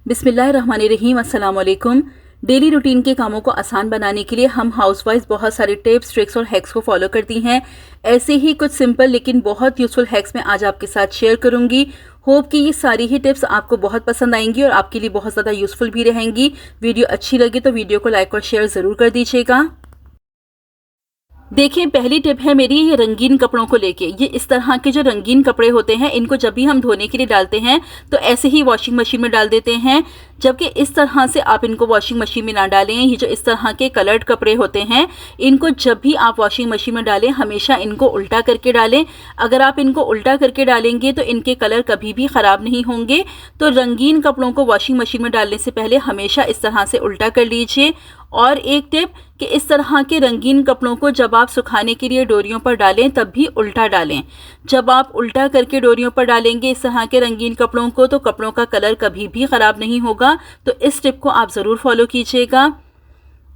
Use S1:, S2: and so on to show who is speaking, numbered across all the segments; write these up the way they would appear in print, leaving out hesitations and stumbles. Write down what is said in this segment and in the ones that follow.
S1: बिस्मिल्लाहिर्रहमानिर्रहीम, अस्सलाम वालेकुम। डेली रूटीन के कामों को आसान बनाने के लिए हम हाउसवाइफ बहुत सारे टिप्स, ट्रिक्स और हैक्स को फॉलो करती हैं। ऐसे ही कुछ सिंपल लेकिन बहुत यूजफुल हैक्स मैं आज आपके साथ शेयर करूंगी। होप कि ये सारी ही टिप्स आपको बहुत पसंद आएंगी और आपके लिए बहुत ज़्यादा यूजफुल भी रहेंगी। वीडियो अच्छी लगी तो वीडियो को लाइक और शेयर ज़रूर कर दीजिएगा। देखिए, पहली टिप है मेरी ये रंगीन कपड़ों को लेके। ये इस तरह के जो रंगीन कपड़े होते हैं, इनको जब भी हम धोने के लिए डालते हैं तो ऐसे ही वॉशिंग मशीन में डाल देते हैं, जबकि इस तरह से आप इनको वॉशिंग मशीन में ना डालें। ये जो इस तरह के कलर्ड कपड़े होते हैं, इनको जब भी आप वॉशिंग मशीन में डालें हमेशा इनको उल्टा करके डालें। अगर आप इनको उल्टा करके डालेंगे तो इनके कलर कभी भी ख़राब नहीं होंगे। तो रंगीन कपड़ों को वॉशिंग मशीन में डालने से पहले हमेशा इस तरह से उल्टा कर लीजिए। और एक टिप कि इस तरह के रंगीन कपड़ों को जब आप सुखाने के लिए डोरियों पर डालें तब भी उल्टा डालें। जब आप उल्टा करके डोरियों पर डालेंगे इस तरह के रंगीन कपड़ों को तो कपड़ों का कलर कभी भी ख़राब नहीं होगा। तो इस टिप को आप ज़रूर फॉलो कीजिएगा।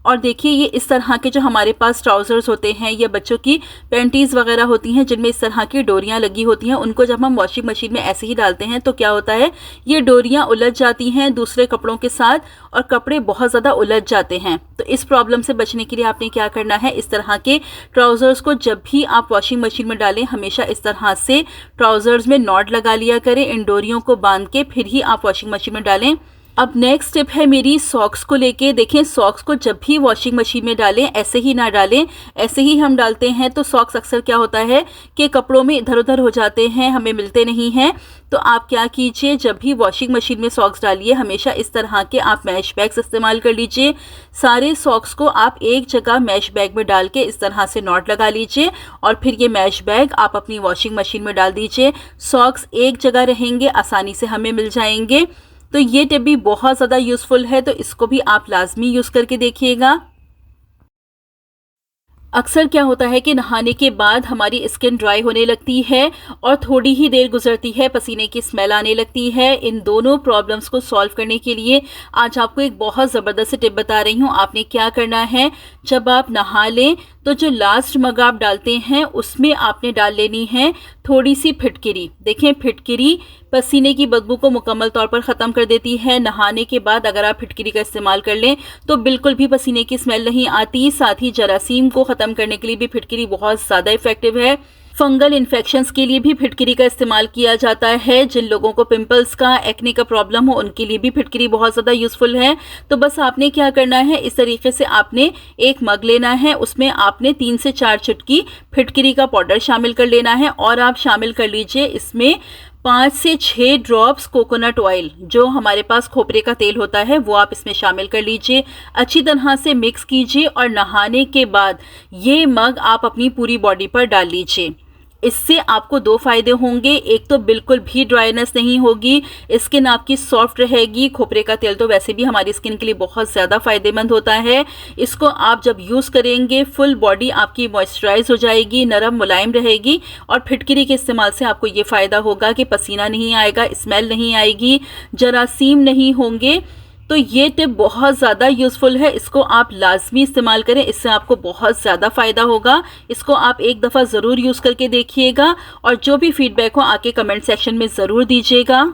S1: और देखिए, ये इस तरह के जो हमारे पास ट्राउज़र्स होते हैं या बच्चों की पैंटीज़ वगैरह होती हैं जिनमें इस तरह की डोरियां लगी होती हैं, उनको जब हम वॉशिंग मशीन में ऐसे ही डालते हैं तो क्या होता है, ये डोरियां उलझ जाती हैं दूसरे कपड़ों के साथ और कपड़े बहुत ज़्यादा उलझ जाते हैं। तो इस प्रॉब्लम से बचने के लिए आपने क्या करना है, इस तरह के ट्राउज़र्स को जब भी आप वॉशिंग मशीन में डालें हमेशा इस तरह से ट्राउज़र्स में नॉट लगा लिया करें। इन डोरियों को बांध के फिर ही आप वॉशिंग मशीन में डालें। अब नेक्स्ट टिप है मेरी सॉक्स को लेके। देखें, सॉक्स को जब भी वॉशिंग मशीन में डालें ऐसे ही ना डालें। ऐसे ही हम डालते हैं तो सॉक्स अक्सर क्या होता है कि कपड़ों में इधर उधर हो जाते हैं, हमें मिलते नहीं हैं। तो आप क्या कीजिए, जब भी वॉशिंग मशीन में सॉक्स डालिए हमेशा इस तरह के आप मैश बैग्स इस्तेमाल कर लीजिए। सारे सॉक्स को आप एक जगह मैश बैग में डाल के इस तरह से नॉट लगा लीजिए और फिर ये मैश बैग आप अपनी वॉशिंग मशीन में डाल दीजिए। सॉक्स एक जगह रहेंगे, आसानी से हमें मिल जाएंगे। तो ये टिप भी बहुत ज़्यादा यूज़फुल है, तो इसको भी आप लाजमी यूज़ करके देखिएगा। अक्सर क्या होता है कि नहाने के बाद हमारी स्किन ड्राई होने लगती है और थोड़ी ही देर गुजरती है पसीने की स्मेल आने लगती है। इन दोनों प्रॉब्लम्स को सॉल्व करने के लिए आज आपको एक बहुत ज़बरदस्त टिप बता रही हूँ। आपने क्या करना है, जब आप नहा लें तो जो लास्ट मग आप डालते हैं उसमें आपने डाल लेनी है थोड़ी सी फिटकिरी। देखें, फिटकिरी पसीने की बदबू को मुकम्मल तौर पर ख़त्म कर देती है। नहाने के बाद अगर आप फिटकिरी का इस्तेमाल कर लें तो बिल्कुल भी पसीने की स्मेल नहीं आती। साथ ही जरासीम को ख़त्म करने के लिए भी फिटकिरी बहुत ज़्यादा इफ़ेक्टिव है। फंगल इन्फेक्शंस के लिए भी फिटकिरी का इस्तेमाल किया जाता है। जिन लोगों को पिंपल्स का, एक्ने का प्रॉब्लम हो, उनके लिए भी फिटकिरी बहुत ज़्यादा यूज़फुल है। तो बस आपने क्या करना है, इस तरीके से आपने एक मग लेना है, उसमें आपने 3 से 4 चुटकी फिटकिरी का पाउडर शामिल कर लेना है और आप शामिल कर लीजिए इसमें 5 से 6 ड्रॉप्स कोकोनट ऑयल, जो हमारे पास खोपरे का तेल होता है, वो आप इसमें शामिल कर लीजिए। अच्छी तरह से मिक्स कीजिए और नहाने के बाद ये मग आप अपनी पूरी बॉडी पर डाल लीजिए। इससे आपको 2 फ़ायदे होंगे। एक तो बिल्कुल भी ड्राइनेस नहीं होगी, स्किन आपकी सॉफ्ट रहेगी। खोपरे का तेल तो वैसे भी हमारी स्किन के लिए बहुत ज़्यादा फ़ायदेमंद होता है। इसको आप जब यूज़ करेंगे फुल बॉडी आपकी मॉइस्चराइज हो जाएगी, नरम मुलायम रहेगी। और फिटकिरी के इस्तेमाल से आपको ये फ़ायदा होगा कि पसीना नहीं आएगा, स्मेल नहीं आएगी, जरासीम नहीं होंगे। तो ये टिप बहुत ज़्यादा यूज़फुल है, इसको आप लाजमी इस्तेमाल करें, इससे आपको बहुत ज़्यादा फ़ायदा होगा। इसको आप एक दफ़ा ज़रूर यूज़ करके देखिएगा और जो भी फीडबैक हो आके कमेंट सेक्शन में ज़रूर दीजिएगा।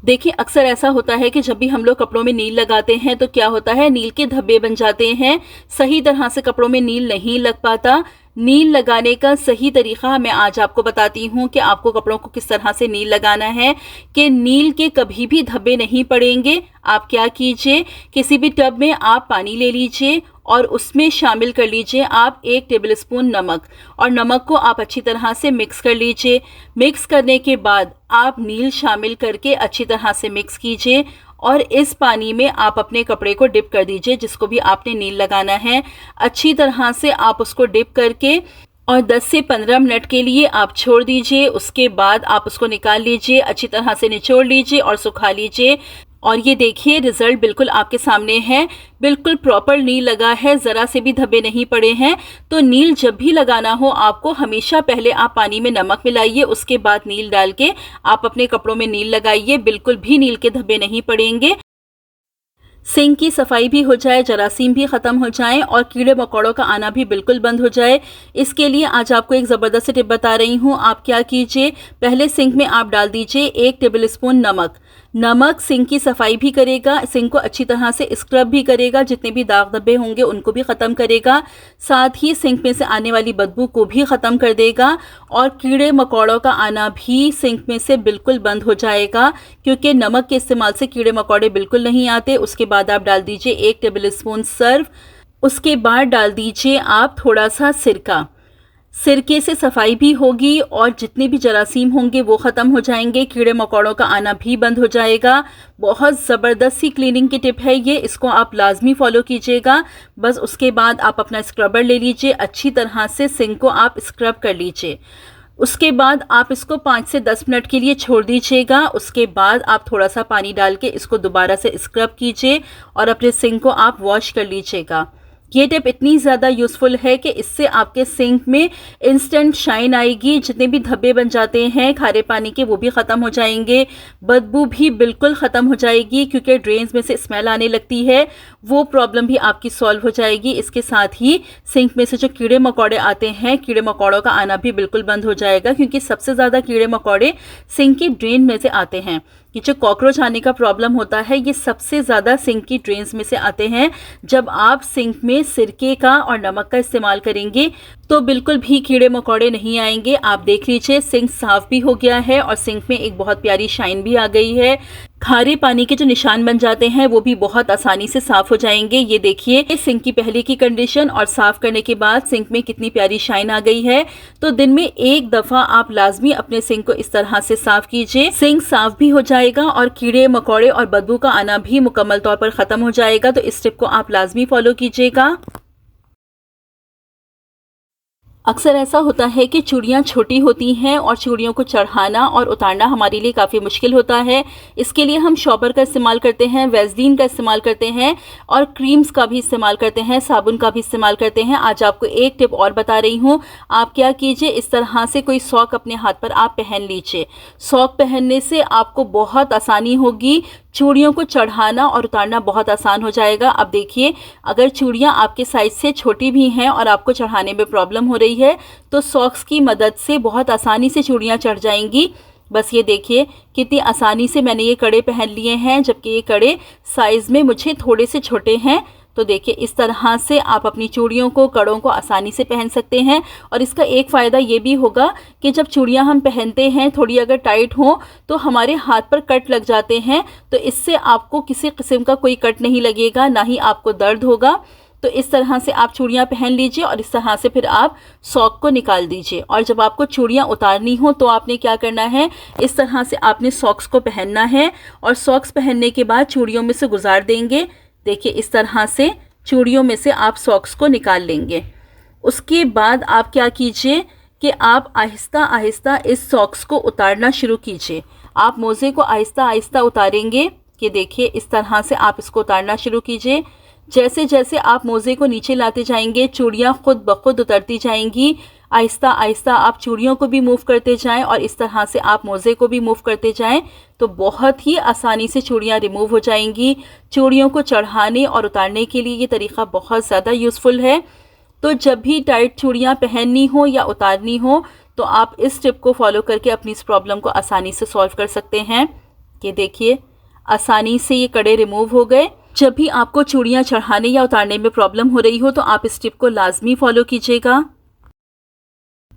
S1: देखिए, अक्सर ऐसा होता है कि जब भी हम लोग कपड़ों में नील लगाते हैं तो क्या होता है, नील के धब्बे बन जाते हैं। सही तरह से कपड़ों में नील नहीं लग पाता। नील लगाने का सही तरीका मैं आज आपको बताती हूँ कि आपको कपड़ों को किस तरह से नील लगाना है कि नील के कभी भी धब्बे नहीं पड़ेंगे। आप क्या कीजिए, किसी भी टब में आप पानी ले लीजिए और उसमें शामिल कर लीजिए आप 1 टेबलस्पून नमक और नमक को आप अच्छी तरह से मिक्स कर लीजिए। मिक्स करने के बाद आप नील शामिल करके अच्छी तरह से मिक्स कीजिए और इस पानी में आप अपने कपड़े को डिप कर दीजिए, जिसको भी आपने नील लगाना है। अच्छी तरह से आप उसको डिप करके और 10 से 15 मिनट के लिए आप छोड़ दीजिए। उसके बाद आप उसको निकाल लीजिए, अच्छी तरह से निचोड़ लीजिए और सुखा लीजिए। और ये देखिए, रिजल्ट बिल्कुल आपके सामने है। बिल्कुल प्रॉपर नील लगा है, ज़रा से भी धब्बे नहीं पड़े हैं। तो नील जब भी लगाना हो आपको हमेशा पहले आप पानी में नमक मिलाइए, उसके बाद नील डाल के आप अपने कपड़ों में नील लगाइए। बिल्कुल भी नील के धब्बे नहीं पड़ेंगे। सिंक की सफाई भी हो जाए, जरासीम भी ख़त्म हो जाएं और कीड़े मकोड़ों का आना भी बिल्कुल बंद हो जाए। इसके लिए आज आपको एक ज़बरदस्त टिप बता रही हूँ। आप क्या कीजिए, पहले सिंक में आप डाल दीजिए 1 टेबलस्पून नमक। नमक सिंक की सफाई भी करेगा, सिंक को अच्छी तरह से स्क्रब भी करेगा, जितने भी दाग धब्बे होंगे उनको भी ख़त्म करेगा, साथ ही सिंक में से आने वाली बदबू को भी ख़त्म कर देगा और कीड़े मकोड़ों का आना भी सिंक में से बिल्कुल बंद हो जाएगा, क्योंकि नमक के इस्तेमाल से कीड़े मकोड़े बिल्कुल नहीं आते। उसके बाद आप डाल दीजिए 1 टेबल स्पून सर्फ, उसके बाद डाल दीजिए आप थोड़ा सा सिरका। सिरके से सफाई भी होगी और जितने भी जरासीम होंगे वो ख़त्म हो जाएंगे, कीड़े मकोड़ों का आना भी बंद हो जाएगा। बहुत ज़बरदस्त सी क्लीनिंग की टिप है ये, इसको आप लाजमी फॉलो कीजिएगा। बस उसके बाद आप अपना स्क्रबर ले लीजिए, अच्छी तरह से सिंक को आप स्क्रब कर लीजिए। उसके बाद आप इसको 5 से 10 मिनट के लिए छोड़ दीजिएगा। उसके बाद आप थोड़ा सा पानी डाल के इसको दोबारा से स्क्रब कीजिए और अपने सिंक को आप वॉश कर लीजिएगा। ये टिप इतनी ज़्यादा यूज़फुल है कि इससे आपके सिंक में इंस्टेंट शाइन आएगी, जितने भी धब्बे बन जाते हैं खारे पानी के वो भी ख़त्म हो जाएंगे, बदबू भी बिल्कुल ख़त्म हो जाएगी, क्योंकि ड्रेन्स में से स्मेल आने लगती है वो प्रॉब्लम भी आपकी सॉल्व हो जाएगी। इसके साथ ही सिंक में से जो कीड़े मकोड़े आते हैं, कीड़े मकोड़ों का आना भी बिल्कुल बंद हो जाएगा, क्योंकि सबसे ज़्यादा कीड़े मकोड़े सिंक की ड्रेन में से आते हैं। ये जो कॉकरोच आने का प्रॉब्लम होता है ये सबसे ज़्यादा सिंक की ड्रेन्स में से आते हैं। जब आप सिंक में सिरके का और नमक का इस्तेमाल करेंगे तो बिल्कुल भी कीड़े मकोड़े नहीं आएंगे। आप देख लीजिए सिंक साफ़ भी हो गया है और सिंक में एक बहुत प्यारी शाइन भी आ गई है। खारे पानी के जो निशान बन जाते हैं वो भी बहुत आसानी से साफ़ हो जाएंगे। ये देखिए सिंक की पहले की कंडीशन और साफ़ करने के बाद सिंक में कितनी प्यारी शाइन आ गई है। तो दिन में एक दफ़ा आप लाजमी अपने सिंक को इस तरह से साफ़ कीजिए, सिंक साफ़ भी हो जाएगा और कीड़े मकोड़े और बदबू का आना भी मुकम्मल तौर पर ख़त्म हो जाएगा। तो इस टिप को आप लाजमी फॉलो कीजिएगा। अक्सर ऐसा होता है कि चूड़ियाँ छोटी होती हैं और चूड़ियों को चढ़ाना और उतारना हमारे लिए काफ़ी मुश्किल होता है। इसके लिए हम शॉपर का इस्तेमाल करते हैं, वैसलीन का इस्तेमाल करते हैं और क्रीम्स का भी इस्तेमाल करते हैं, साबुन का भी इस्तेमाल करते हैं। आज आपको एक टिप और बता रही हूँ। आप क्या कीजिए, इस तरह से कोई सॉक अपने हाथ पर आप पहन लीजिए। सॉक पहनने से आपको बहुत आसानी होगी, चूड़ियों को चढ़ाना और उतारना बहुत आसान हो जाएगा। अब देखिए, अगर चूड़ियाँ आपके साइज से छोटी भी हैं और आपको चढ़ाने में प्रॉब्लम हो रही है तो सॉक्स की मदद से बहुत आसानी से चूड़ियाँ चढ़ जाएंगी। बस ये देखिए कितनी आसानी से मैंने ये कड़े पहन लिए हैं, जबकि ये कड़े साइज़ में मुझे थोड़े से छोटे हैं। तो देखिए इस तरह से आप अपनी चूड़ियों को, कड़ों को आसानी से पहन सकते हैं। और इसका एक फ़ायदा ये भी होगा कि जब चूड़ियाँ हम पहनते हैं थोड़ी अगर टाइट हो तो हमारे हाथ पर कट लग जाते हैं, तो इससे आपको किसी किस्म का कोई कट नहीं लगेगा, ना ही आपको दर्द होगा। तो इस तरह से आप चूड़ियाँ पहन लीजिए और इस तरह से फिर आप सॉक को निकाल दीजिए। और जब आपको चूड़ियाँ उतारनी हो तो आपने क्या करना है, इस तरह से आपने सॉक्स को पहनना है और सॉक्स पहनने के बाद चूड़ियों में से गुजार देंगे। देखिए इस तरह से चूड़ियों में से आप सॉक्स को निकाल लेंगे। उसके बाद आप क्या कीजिए कि आप आहिस्ता आहिस्ता इस सॉक्स को उतारना शुरू कीजिए। आप मोज़े को आहिस्ता आहिस्ता उतारेंगे कि देखिए इस तरह से आप इसको उतारना शुरू कीजिए। जैसे जैसे आप मोज़े को नीचे लाते जाएंगे चूड़ियाँ खुद ब खुद उतरती जाएंगी। आहिस्ता आहिस्ता आप चूड़ियों को भी मूव करते जाएं और इस तरह से आप मोज़े को भी मूव करते जाएं, तो बहुत ही आसानी से चूड़ियाँ रिमूव हो जाएंगी। चूड़ियों को चढ़ाने और उतारने के लिए ये तरीक़ा बहुत ज़्यादा यूज़फुल है। तो जब भी टाइट चूड़ियाँ पहननी हो या उतारनी हो तो आप इस टिप को फॉलो करके अपनी इस प्रॉब्लम को आसानी से सॉल्व कर सकते हैं। ये देखिए आसानी से ये कड़े रिमूव हो गए। जब भी आपको चूड़ियाँ चढ़ाने या उतारने में प्रॉब्लम हो रही हो तो आप इस टिप को लाजमी फॉलो कीजिएगा।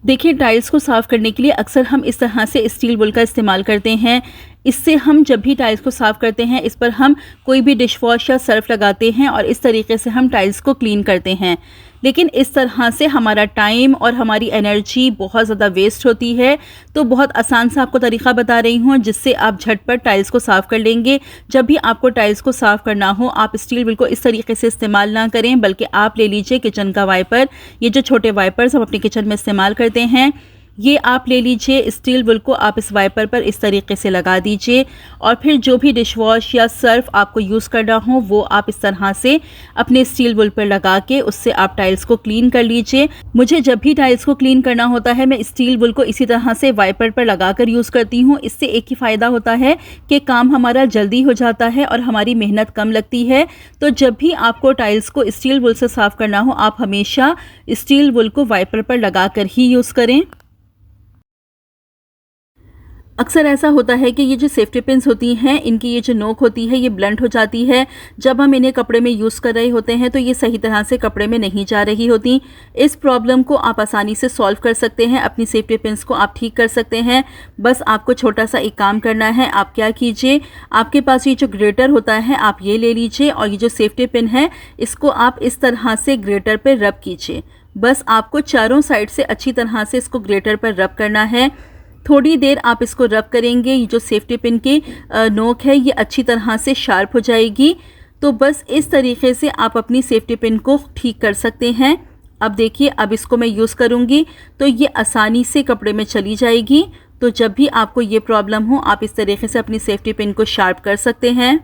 S1: देखिए टाइल्स को साफ़ करने के लिए अक्सर हम इस तरह से स्टील वूल का इस्तेमाल करते हैं। इससे हम जब भी टाइल्स को साफ़ करते हैं इस पर हम कोई भी डिश वॉश या सर्फ लगाते हैं और इस तरीके से हम टाइल्स को क्लीन करते हैं। लेकिन इस तरह से हमारा टाइम और हमारी एनर्जी बहुत ज़्यादा वेस्ट होती है। तो बहुत आसान सा आपको तरीक़ा बता रही हूँ जिससे आप झटपट टाइल्स को साफ़ कर लेंगे। जब भी आपको टाइल्स को साफ़ करना हो आप स्टील वूल को इस तरीके से इस्तेमाल ना करें, बल्कि आप ले लीजिए किचन का वाइपर। ये जो छोटे वाइपर्स हम अपने किचन में इस्तेमाल करते हैं, ये आप ले लीजिए। स्टील वूल को आप इस वाइपर पर इस तरीके से लगा दीजिए और फिर जो भी डिश वॉश या सर्फ आपको यूज़ करना हो वो आप इस तरह से अपने स्टील वूल पर लगा के उससे आप टाइल्स को क्लीन कर लीजिए। मुझे जब भी टाइल्स को क्लीन करना होता है मैं स्टील वूल को इसी तरह से वाइपर पर लगा कर यूज़ करती हूँ। इससे एक ही फ़ायदा होता है कि काम हमारा जल्दी हो जाता है और हमारी मेहनत कम लगती है। तो जब भी आपको टाइल्स को स्टील वूल से साफ़ करना हो आप हमेशा स्टील वूल को वाइपर पर लगा कर ही यूज़ करें। अक्सर ऐसा होता है कि ये जो सेफ्टी पिन्स होती हैं, इनकी ये जो नोक होती है ये ब्लंट हो जाती है। जब हम इन्हें कपड़े में यूज़ कर रहे होते हैं तो ये सही तरह से कपड़े में नहीं जा रही होती। इस प्रॉब्लम को आप आसानी से सॉल्व कर सकते हैं, अपनी सेफ्टी पिन्स को आप ठीक कर सकते हैं। बस आपको छोटा सा एक काम करना है। आप क्या कीजिए, आपके पास ये जो ग्रेटर होता है आप ये ले लीजिए और ये जो सेफ्टी पिन है इसको आप इस तरह से ग्रेटर पर रब कीजिए। बस आपको चारों साइड से अच्छी तरह से इसको ग्रेटर पर रब करना है। थोड़ी देर आप इसको रब करेंगे, ये जो सेफ्टी पिन की नोक है ये अच्छी तरह से शार्प हो जाएगी। तो बस इस तरीके से आप अपनी सेफ्टी पिन को ठीक कर सकते हैं। अब देखिए, अब इसको मैं यूज़ करूँगी तो ये आसानी से कपड़े में चली जाएगी। तो जब भी आपको ये प्रॉब्लम हो आप इस तरीके से अपनी सेफ्टी पिन को शार्प कर सकते हैं।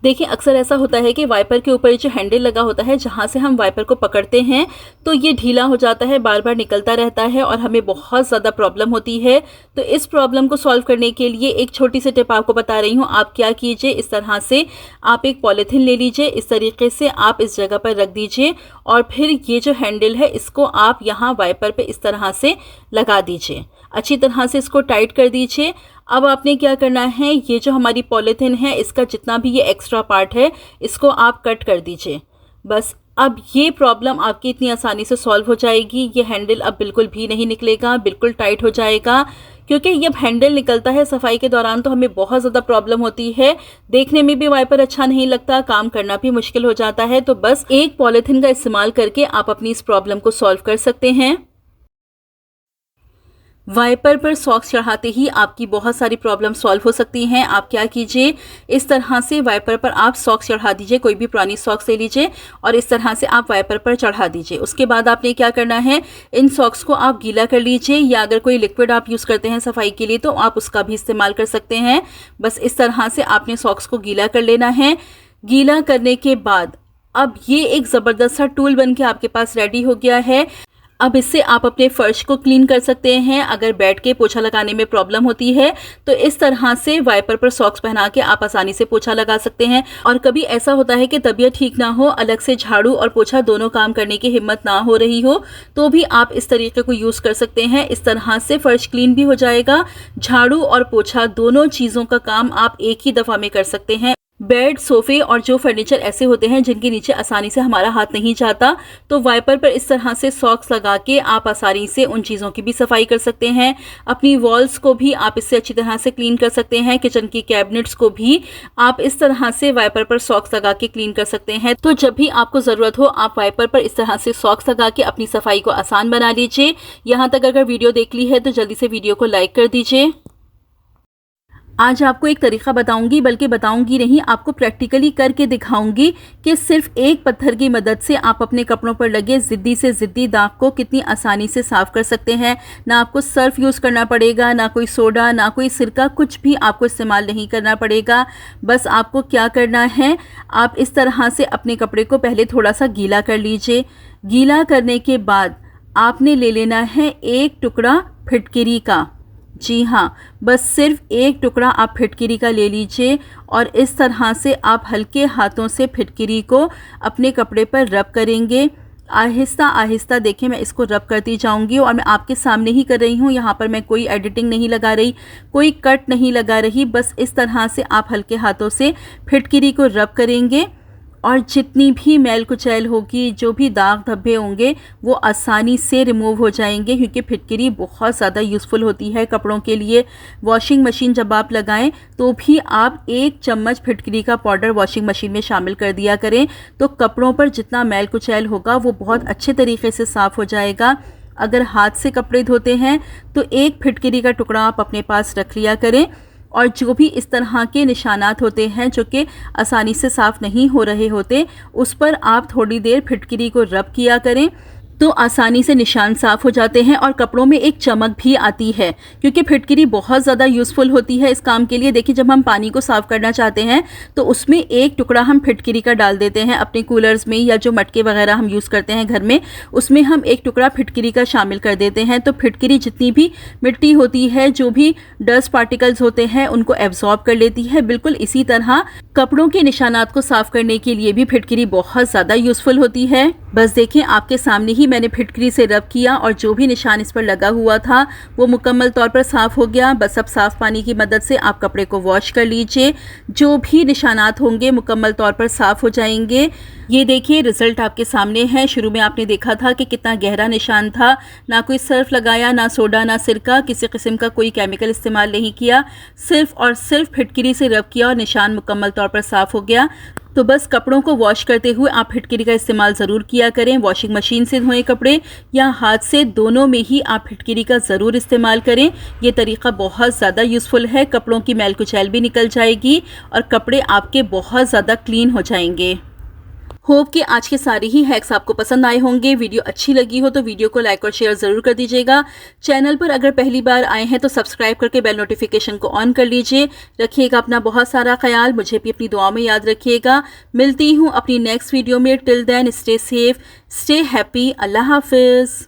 S1: देखिए, अक्सर ऐसा होता है कि वाइपर के ऊपर जो हैंडल लगा होता है, जहाँ से हम वाइपर को पकड़ते हैं तो ये ढीला हो जाता है, बार बार निकलता रहता है और हमें बहुत ज़्यादा प्रॉब्लम होती है। तो इस प्रॉब्लम को सॉल्व करने के लिए एक छोटी सी टिप आपको बता रही हूँ। आप क्या कीजिए, इस तरह से आप एक पॉलीथीन ले लीजिए, इस तरीके से आप इस जगह पर रख दीजिए और फिर ये जो हैंडल है इसको आप यहाँ वाइपर पर इस तरह से लगा दीजिए, अच्छी तरह से इसको टाइट कर दीजिए। अब आपने क्या करना है, ये जो हमारी पॉलीथीन है इसका जितना भी ये एक्स्ट्रा पार्ट है इसको आप कट कर दीजिए। बस अब ये प्रॉब्लम आपकी इतनी आसानी से सॉल्व हो जाएगी। ये हैंडल अब बिल्कुल भी नहीं निकलेगा, बिल्कुल टाइट हो जाएगा। क्योंकि जब हैंडल निकलता है सफाई के दौरान तो हमें बहुत ज़्यादा प्रॉब्लम होती है, देखने में भी वाइपर अच्छा नहीं लगता, काम करना भी मुश्किल हो जाता है। तो बस एक पॉलीथीन का इस्तेमाल करके आप अपनी इस प्रॉब्लम को सॉल्व कर सकते हैं। वाइपर पर सॉक्स चढ़ाते ही आपकी बहुत सारी प्रॉब्लम सॉल्व हो सकती हैं। आप क्या कीजिए, इस तरह से वाइपर पर आप सॉक्स चढ़ा दीजिए, कोई भी पुरानी सॉक्स ले लीजिए और इस तरह से आप वाइपर पर चढ़ा दीजिए। उसके बाद आपने क्या करना है, इन सॉक्स को आप गीला कर लीजिए या अगर कोई लिक्विड आप यूज़ करते हैं सफाई के लिए तो आप उसका भी इस्तेमाल कर सकते हैं। बस इस तरह से आपने सॉक्स को गीला कर लेना है। गीला करने के बाद अब ये एक ज़बरदस्त सा टूल बन के आपके पास रेडी हो गया है। अब इससे आप अपने फर्श को क्लीन कर सकते हैं। अगर बैठ के पोछा लगाने में प्रॉब्लम होती है तो इस तरह से वाइपर पर सॉक्स पहना के आप आसानी से पोछा लगा सकते हैं। और कभी ऐसा होता है कि तबीयत ठीक ना हो, अलग से झाड़ू और पोछा दोनों काम करने की हिम्मत ना हो रही हो, तो भी आप इस तरीके को यूज़ कर सकते हैं। इस तरह से फर्श क्लीन भी हो जाएगा, झाड़ू और पोछा दोनों चीज़ों का काम आप एक ही दफ़ा में कर सकते हैं। बेड, सोफे और जो फर्नीचर ऐसे होते हैं जिनके नीचे आसानी से हमारा हाथ नहीं जाता, तो वाइपर पर इस तरह से सॉक्स लगा के आप आसानी से उन चीज़ों की भी सफाई कर सकते हैं। अपनी वॉल्स को भी आप इससे अच्छी तरह से क्लीन कर सकते हैं। किचन की कैबिनेट्स को भी आप इस तरह से वाइपर पर सॉक्स लगा के क्लीन कर सकते हैं। तो जब भी आपको ज़रूरत हो आप वाइपर पर इस तरह से सॉक्स लगा के अपनी सफाई को आसान बना लीजिए। यहाँ तक अगर वीडियो देख ली है तो जल्दी से वीडियो को लाइक कर दीजिए। आज आपको एक तरीका बताऊंगी, बल्कि बताऊंगी नहीं, आपको प्रैक्टिकली करके दिखाऊंगी कि सिर्फ एक पत्थर की मदद से आप अपने कपड़ों पर लगे ज़िद्दी से ज़िद्दी दाग को कितनी आसानी से साफ़ कर सकते हैं। ना आपको सर्फ यूज़ करना पड़ेगा, ना कोई सोडा, ना कोई सिरका, कुछ भी आपको इस्तेमाल नहीं करना पड़ेगा। बस आपको क्या करना है, आप इस तरह से अपने कपड़े को पहले थोड़ा सा गीला कर लीजिए। गीला करने के बाद आपने ले लेना है एक टुकड़ा फिटकिरी का। जी हाँ, बस सिर्फ एक टुकड़ा आप फिटकिरी का ले लीजिए और इस तरह से आप हल्के हाथों से फिटकिरी को अपने कपड़े पर रब करेंगे। आहिस्ता आहिस्ता देखें, मैं इसको रब करती जाऊंगी और मैं आपके सामने ही कर रही हूँ। यहाँ पर मैं कोई एडिटिंग नहीं लगा रही, कोई कट नहीं लगा रही। बस इस तरह से आप हल्के हाथों से फिटकिरी को रब करेंगे और जितनी भी मैल कुचैल होगी, जो भी दाग धब्बे होंगे, वो आसानी से रिमूव हो जाएंगे। क्योंकि फिटकिरी बहुत ज़्यादा यूज़फुल होती है कपड़ों के लिए। वॉशिंग मशीन जब आप लगाएं तो भी आप 1 चम्मच फिटकिरी का पाउडर वॉशिंग मशीन में शामिल कर दिया करें, तो कपड़ों पर जितना मैल कुचैल होगा वो बहुत अच्छे तरीके से साफ़ हो जाएगा। अगर हाथ से कपड़े धोते हैं तो एक फिटकिरी का टुकड़ा आप अपने पास रख लिया करें। और जो भी इस तरह के निशानात होते हैं जो कि आसानी से साफ़ नहीं हो रहे होते, उस पर आप थोड़ी देर फिटकिरी को रब किया करें तो आसानी से निशान साफ़ हो जाते हैं और कपड़ों में एक चमक भी आती है। क्योंकि फिटकिरी बहुत ज़्यादा यूज़फुल होती है इस काम के लिए। देखिए, जब हम पानी को साफ़ करना चाहते हैं तो उसमें एक टुकड़ा हम फिटकिरी का डाल देते हैं। अपने कूलर्स में या जो मटके वगैरह हम यूज़ करते हैं घर में, उसमें हम एक टुकड़ा फिटकिरी का शामिल कर देते हैं। तो फिटकिरी जितनी भी मिट्टी होती है, जो भी डस्ट पार्टिकल्स होते हैं, उनको एब्जॉर्ब कर लेती है। बिल्कुल इसी तरह कपड़ों के निशानात को साफ़ करने के लिए भी फिटकिरी बहुत ज़्यादा यूज़फुल होती है। बस देखें, आपके सामने ही मैंने फिटकरी से रब किया और जो भी निशान इस पर लगा हुआ था वो मुकम्मल तौर पर साफ़ हो गया। बस अब साफ़ पानी की मदद से आप कपड़े को वॉश कर लीजिए, जो भी निशानात होंगे मुकम्मल तौर पर साफ़ हो जाएंगे। ये देखिए रिज़ल्ट आपके सामने है। शुरू में आपने देखा था कि कितना गहरा निशान था, ना कोई सर्फ लगाया, ना सोडा, ना सिरका, किसी किस्म का कोई केमिकल इस्तेमाल नहीं किया, सिर्फ़ और सिर्फ फिटकरी से रब किया और निशान मुकम्मल तौर पर साफ़ हो गया। तो बस कपड़ों को वॉश करते हुए आप फिटकरी का इस्तेमाल ज़रूर किया करें। वॉशिंग मशीन से धोएं कपड़े या हाथ से, दोनों में ही आप फिटकरी का ज़रूर इस्तेमाल करें। ये तरीका बहुत ज़्यादा यूज़फुल है। कपड़ों की मैल कुचैल भी निकल जाएगी और कपड़े आपके बहुत ज़्यादा क्लीन हो जाएंगे। होप कि आज के सारे ही हैक्स आपको पसंद आए होंगे। वीडियो अच्छी लगी हो तो वीडियो को लाइक और शेयर ज़रूर कर दीजिएगा। चैनल पर अगर पहली बार आए हैं तो सब्सक्राइब करके बेल नोटिफिकेशन को ऑन कर लीजिए। रखिएगा अपना बहुत सारा ख्याल, मुझे भी अपनी दुआ में याद रखिएगा। मिलती हूँ अपनी नेक्स्ट वीडियो में। Till then stay safe, stay happy. अल्लाह हाफिज़।